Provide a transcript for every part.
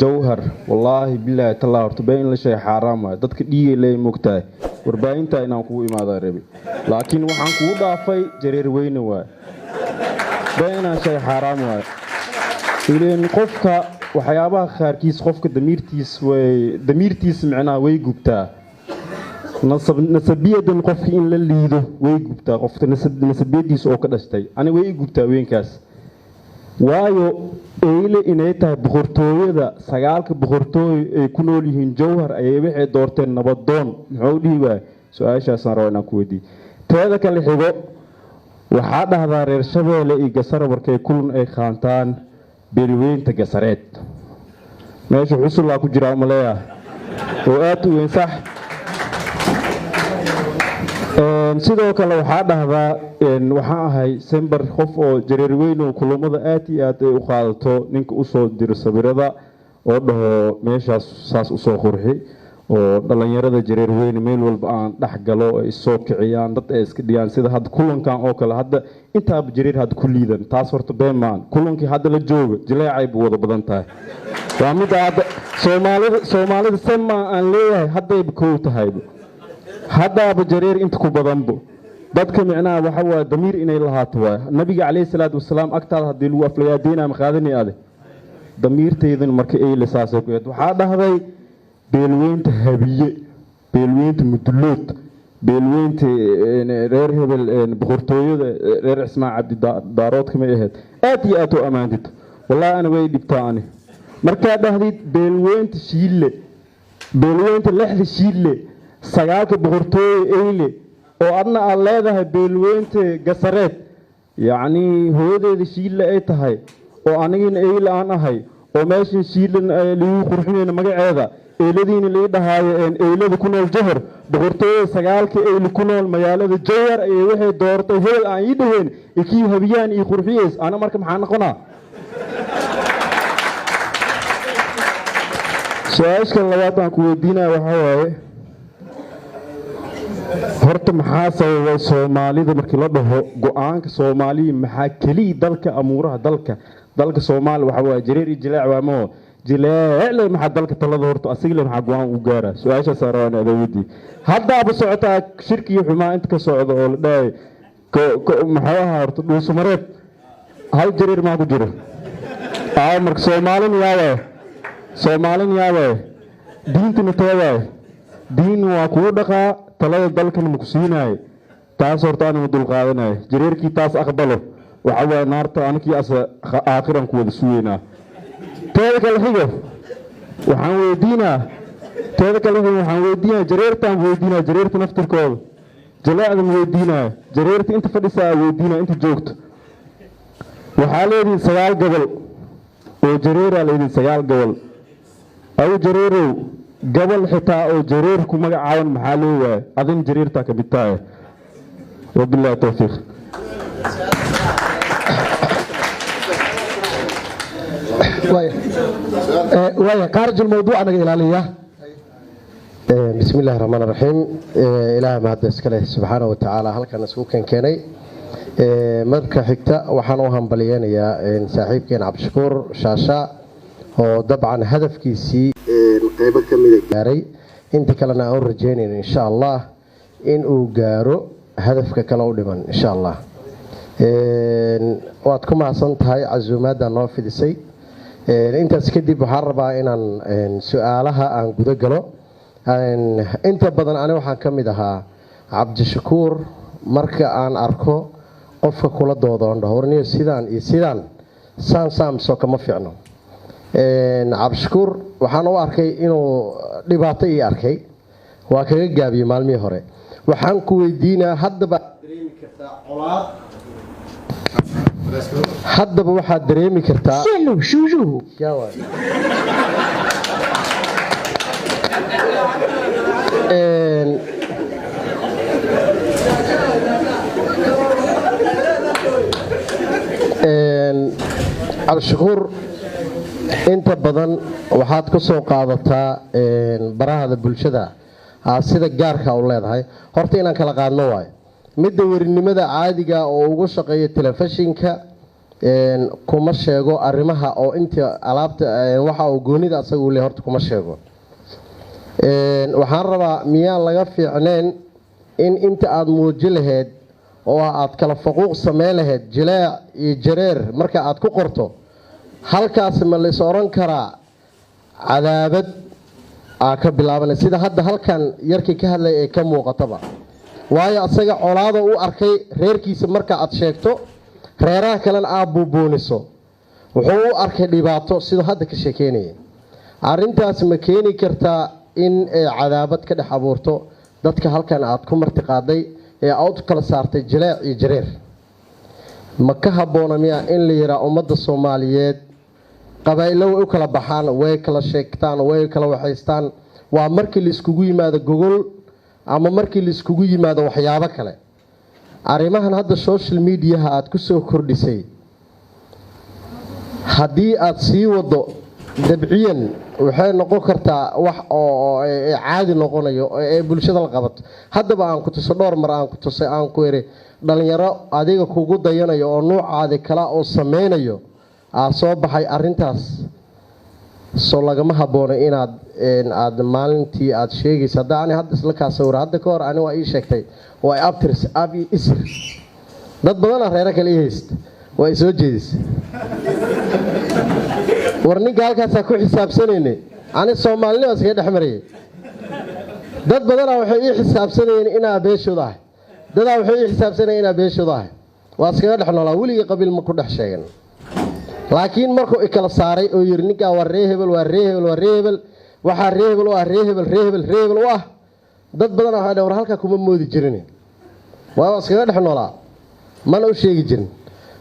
jawhar wallaahi bilaahi tallaa horta been in la sheeg xaaraam waaye dadka dhiigay leey mogtahay warbaahinta inaan kugu imaadaa rabi laakiin waxaan kugu dhaafay jareer weyne waaye been inaan sheeg xaaraam waaye ileen qofka waxyaabaha qaarkiis qofka damiirtiis micnaha way gubtaa nasabiyadan qofka in la liido way gubtaa qofka nasabiyadiisa oo ka dhashtay ani way gubtaa weenkaas waayo eyle inay tahay boqortooyada sagaalka boqortooy ay ku nool yihiin jawhar ayay waxay doorteen nabadoon muxuu dhihi waay su-aashaasaan raba inaan ku weydiiye teeda kale xigo waxaa dhahdaa reer shabeelle iyo gasara markay kulan ay qaantaan beelweynta gasareed meesha xusullaa ku jiraa maleeya oo aad u weyn sax sidoo kale waxaa dhahdaa waxaan ahay sember qof oo jareer weyn oo kulamada aad iyo aad ay u qaadato ninka usoo diro sawirada oo dhaho meeshaas saas usoo qurxi oo dhalinyarada jareer weyne meel walba aan dhex galo ay isoo kiciyaan dad ay iska dhigaan sida hadda kulankan oo kale hadda intaaba jareer hadda ku liidan taas horta beemaan kulankii hadda la jooga jileecay buu wada badan tahay waa midda hadda soomaalida semaa aan leeyahay haddayba koow tahayba haddaaba jareer inta ku badanbo dadka micnaha waxa waa damiir inay lahaato waay nabiga calayhi salaatu wasalaam agtaada haddii lagu aflagaadeynaa ma qaadanay ade damiirtaydan marka eyle saasay ku waxaa dhahday beelweynta habiye beelweynta mudulood beelweynta reer hebel boqortooyada reer cismaan cabdi daaroodka may ahayd aad iyo aad u ammaantid wallaahi ana way dhibtaa ani markaa dhahdid beelweynta shiille beelweynta lexda shiille sagaalka boqortooye eyle oo adna aad leedahay beelweynta gasareed yacnii hooyadeeda shiille ay tahay oo anigina eyle aan ahay oo meeshan shiille lagu qurxinayna magaceeda eyladiina lii dhahaayo eylada ku nool jawhar boqortooyada sagaalka eyle ku nool magaalada jawhar ayay waxay doortay hebel aan ii dhaheen ikii habiyaan ii qurxiyeys ana marka maxaa noqonaa su-aashka labaad aan ku weydiinaya waxaa waaye horta maxaa sababay soomaalida markii la dhaho go-aanka soomaaliya maxaa keliya dalka amuuraha dalka soomaaliya waxaa waaye jareer iyo jileec waamaho jileecle maxaa dalka talada horta asigale maxaa go-aan u gaara su-aashaas rabaan adoowidii haddaaba socotaa shirkii xumaa inta ka socda oo la dhahay maxuu ahaa horta dhuusamareed hal jareer maa ku jiro marka soomaalin yaabaaye diintana teedaaye diin waa kugu dhaqaa talada dalkan maku siinaaye taas horta anima dulqaadanaaye jareerkii taas aqbalo waxa waaye naarta anakii asa aakhiran ku wada sugeynaa teeda kale xigo waxaan weydiinaa jareertaan weydiinaa jareerta naftirkooda jaleecdan weydiinaa jareerta inta fadhisaa weydiinaa inta joogto waxaa leedihin 9 gobol oo jareeraa leedihin 9 gobol aw jareerow gobol xitaa oo jareer ku magacaaban maxaa loo waayay adin jareertaa ka mid tahay wabillahi tawfiiq واي خارج الموضوع أنا إلالية بسم الله الرحمن الرحيم إله ما هذا سكله سبحانه وتعالى هل كان سوق كاني مركز حكتا وحنوهم بليان يا صاحب كان عبد الشكور شاشة وطبعا هدف كيسي قيبة كمية جاري أنت كلنا أور رجيني إن شاء الله إن أوجارو هدفك كلاو لمن إن شاء الله وأتكم عصنت هاي عزومات النوافذ السي intaas kadib waxaan rabaa inaan su-aalaha aan guda galo inta badan ani waxaan ka mid ahaa cabdishakuur marka aan arko qofka kula doodoon dhahorniyo sidaan iyo sidaan saamso kama fiicno cabdishakuur waxaan u arkay inuu dhibaato ii arkay waa kaga gaabiyey maalmihii hore waxaan ku weydiinaa haddaba dareemi kartaa colaad haddaba waxaad dareemi kartaa cabdishakuur inta badan waxaad ka soo qaadataa barahada bulshada sida gaarka u leedahay horta inaan kala qaadno waayo midda warinimada caadiga oo ugu shaqeeya telefishinka kuma sheego arrimaha oo inta alaabta waxa uu goonida asaga uu leeyahay horta kuma sheego waxaan rabaa miyaan laga fiicneen in inta aad muuji lahayd oo aad kala faquuq sameyn lahayd jilaac iyo jareer marka aad ku qorto halkaas ma la is oran karaa cadaabad ka bilaaban sida hadda halkan yarkii ka hadlay ee ka muuqataba waayo asaga colaado u arkay reerkiisa marka aad sheegto reeraha kale aad buubooniso wuxuu u arkay dhibaato sida hadda ka sheekeynaya arintaas ma keeni kartaa in cadaabad ka dhex abuurto dadka halkan aad ku marti qaaday ee aad kala saartay jilaac iyo jareer ma ka haboona miya in la yiraahdo ummadda Soomaaliyeed qabaylo way u kala baxaan way kala sheegtaan way kala waxaystaan waa markii la iskugu yimaado gogol ama markii la iskugu yimaado waxyaabo kale arimahan hadda social media aad ku soo kordhisay hadii aad sii wado dabciyan waxay noqon kartaa wax oo caadi noqonayo ee bulshada la qabato haddaba aan ku tuso dhowr mar aan ku tusay aan ku yiri dhalinyaro adiga kugu dayanayo oo noocaadi kala oo sameynayo soo baxay arintaas soo lagama haboona inaad aad maalintii aad sheegayso hadaan hadda isla ka sawir hadda ka hor ani waa ii sheegtay oo ay abtirs abi isr dad badan reer kale hayst way soo jeedis warninka halkaas ku xisaabsanayne ani Soomaaliyeed iska dhaxmariyay dad badan waxay ii xisaabsanayeen inaa beeshoodahay dad waxay ii xisaabsanayeen inaa beeshoodahay waa iska dhaxnolaa waliga qabiil ma ku dhex sheegan laakiin markuu kala saaray oo yiri ninka waa reehebel waxa reehebel waa reehebel waa dad badan waxa dhawr halka kuma moodi jirin waa iska dhaxnolaa mana u sheegi jirin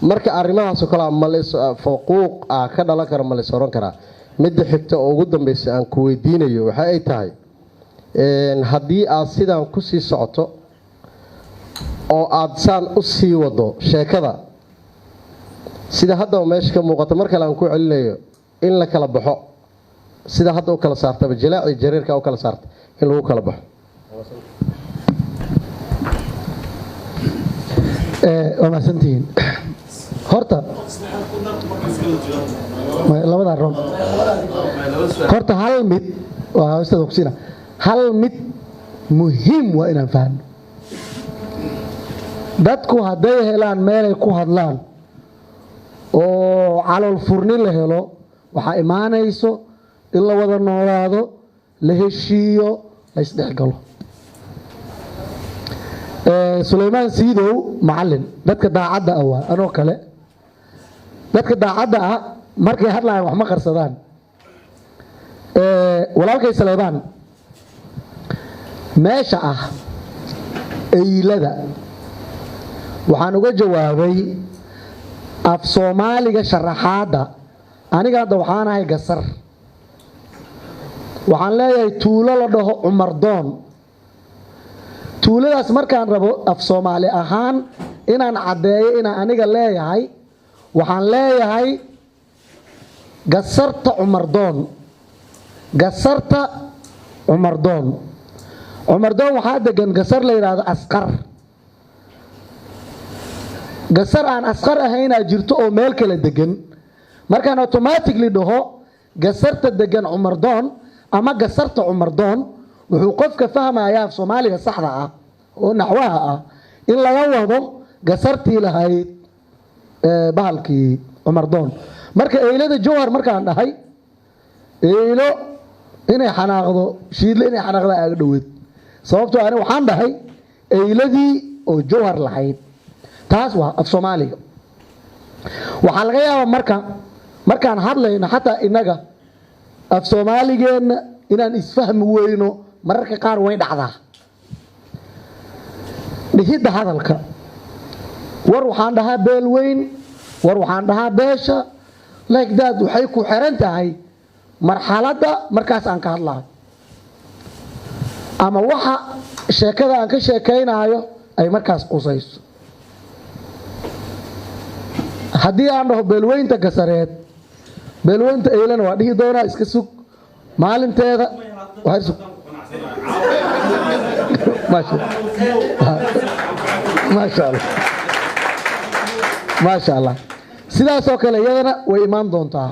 marka arimahaas kala malays faquuq ka dhalan kara malays oran kara mid xigta oo ugu dambeysay aan ku weydiinayo waxa ay tahay hadii aad sidaan ku sii socoto oo aad saan u sii wado sheekada sida hadda meesha ka muuqato marka aan ku celinayo in la kala baxo sida hadda u kala saartaba jilaac iyo jareerka u kala saartay in lagu kala baxo وما سنتين horta labada roon horta hal mid waa ustaad oksina hal mid muhiim waa inaan fahanno dadku haday helaan meel ay ku hadlaan oo calool furni la helo waxa imaanayso in la wada noolaado la heshiiyo la isdhexgalo Suleymaan Siidow macallin dadka daacadda ah anoo kale dadka daacadda ah markay hadlaan wax ma qarsadaan walaalkay Suleymaan meesha ah eylada waxaan uga jawaabay af Soomaaliga sharaxaada aniga hadda waxaan ahay gasar waxaan leeyahay tuulo la dhaho Umar Doon tuuladaas markaan rabo af Soomaali ahaan inaan cadeeyo inaan aniga leeyahay waxaan leeyahay gasarta Umar Doon waxa degan gasar la yiraahdo Asqar gasar aan Asqar ahayn jirto oo meel kale degan markaan automatically dhaho gasarta degan Umar Doon ama gasarta Umar Doon wuxuu qofka fahmayaa Soomaaliga saxda ah oo naxwaha ah in laga wado gasartii lahayd bahalkii Umar Doon marka eylada Jowhar markaan dhahay eylo inay xanaaqdo shiidle inay xanaaqda aag dhaweed sababtoo aan waxaan dhahay eyladii oo Jowhar lahayd taas waa af Soomaaliga waxa laga yaabaa markaan hadlayno xataa inaga af Soomaaligeena inaan isfahmi weyno mararka qaar way dhacdaa dhihida hadalka war waxaan dhahaa beel weyn war waxaan dhahaa beesha like that waxay ku xiran tahay marxaladda markaas aan ka hadlayo ama waxa sheekada aan ka sheekaynayo ay markaas qusayso haddii aan dhaho beelweynta gasareed beelweynta eylana waa dhihi doonaa iska sug maalinteeda waxay ما شاء الله sidaasoo kale iyadana way imaan doontaa.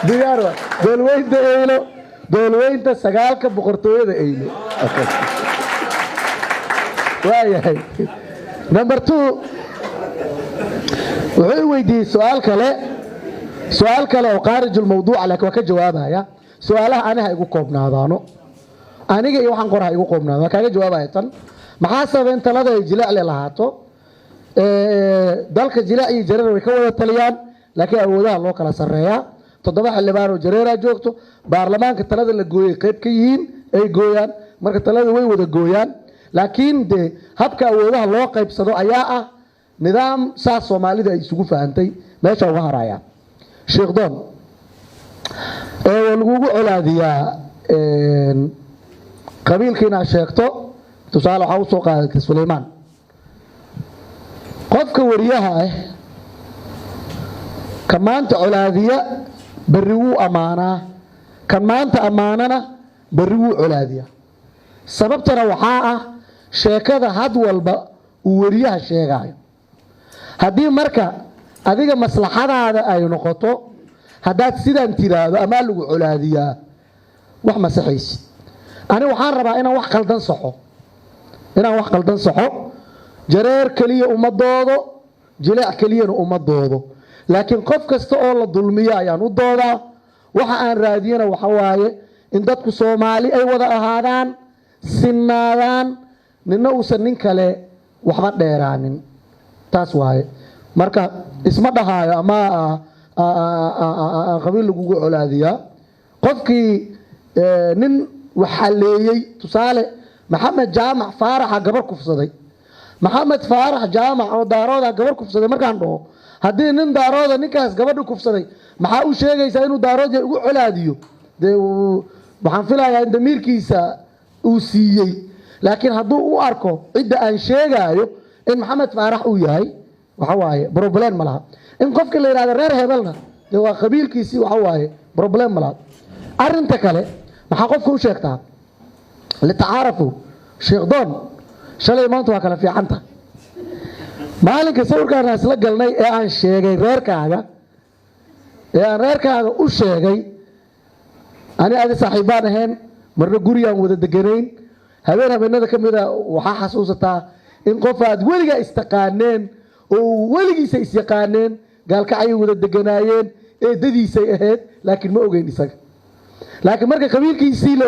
diyaar waa beelweynta eylo beelweynta sagaalka boqortooyada eylo waayahay. number 2 wuxuu weydiiyey su'aal kale oo khaarijul mawduuc laakiin waa ka jawaabaya su'aalaha anaha igu koobnaadaano aniga iyo waxaan qorahay igu koobnaado kaaga jawaabaya tan maxaa sababay talada ay jilaacle lahaato dalka jilaac iyo jareer way ka wada taliyaan laakiin awoodaha loo kala sareeyaa 7 xildhibaan oo jareera joogto baarlamaanka talada la gooyay qayb ka yihiin ay gooyaan marka talada way wada gooyaan laakiin de habka awoodaha loo qaybsado ayaa ah nidaam saas Soomaalida ay isugu faahantay meesha uga haraya Sheekh Doon lagu colaadiyaa qabiilkiina sheegto tusaale waxa uu soo qaaday Suleymaan qofka wariyaha ah kamaanta colaadiya bari wuu amaanaa kamaanta amaanana bari wuu colaadiya sababtana waxaa ah sheekada had walba uu wariyaha sheegayo haddii marka adiga maslaxadaada ay noqoto haddaad sidaan tiraahdo ama lagu colaadiyaa wax ma saxaysid ani waxaan rabaa inaan wax qaldan saxo jareer kaliya ummadoodo jilaac kaliyana ummadoodo laakiin qof kasta oo la dulmiyo ayaan u doodaa waxa aan raadiyana waxa waaye in dadku Soomaali ay wada ahaadaan sinnaadaan ninna uusan nin kale waxba dheeraanin taas waaye marka isma dhahaayo ama qabiil lagu colaadiyaa qofkii nin waxa leeyay tusaale maxamed jaamac faarax gabar kufsaday maxamed faarax jaamac oo daarooda gabar kufsaday markaan dhaho haddii nin daarooda ninkaas gabadha kufsaday maxaa uu sheegaysaa inuu daarooda ugu colaadiyo de waxaan filayaa in damiirkiisa uu siiyey laakiin hadduu u arko cidda aan sheegayo in maxamed faarax uu yahay waxa waaye problem ma laha in qofka la yiraahdo reer hebelna de waa qabiilkiisii waxa waaye problem ma laha arinta kale maxaa qofku u sheegtaa la tacaarafu Sheekh Doon shalay maanta waa kala fiicanta maalinka sawirkaan isla galnay ee aan sheegay reerkaaga u sheegay ani aad saaxiibaan ahayn marna gurigaan wada deganayn habeenada kamida waxa xasuusataa in qof aad weliga istaqaaneen oo weligiisa is yaqaaneen gaalkacay wada deganaayeen ee dadiisay ahayd laakiin ma ogeyn isaga laakiin marka qabiilkiisii la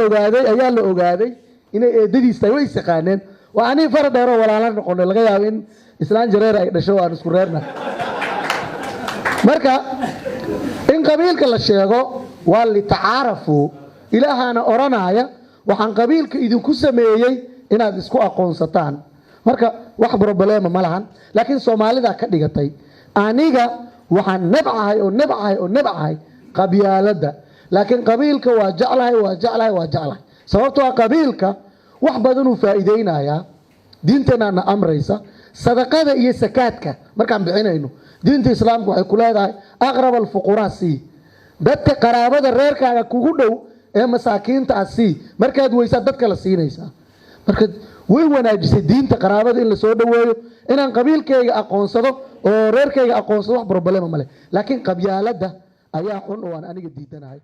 ogaaday inay eedadiis tahay way isaqaaneen waa ani far dheero walaalan noqonay laga yaabo in islaan jareer ay dhasho aan isku reerna marka in qabiilka la sheego waa li tacaarafu ilaahana oranaya waxaan qabiilka idinku sameeyay inaad isku aqoonsataan marka wax problema ma lahan laakiin Soomaalida ka dhigatay aniga waxaan nabcahay qabyaalada laakiin qabiilka waa jeclahay sababtoo ah qabiilka wax badan uu faa'iideynaya diintana amraysa sadaqada iyo sakaadka markaan bixinayno diinta islaamku waxay ku leedahay aqrab al-fuqaraa dadka qaraabada reerkaaga kugu dhow ee masaakiinta markaad weysaa dadka la siinaysaa marka way wanaajisay diinta qaraabada in la soo dhaweeyo inaan qabiilkayga aqoonsado oo reerkayga aqoonsado wax problema male laakiin qabyaalada ayaa xun oo aan aniga diidanahay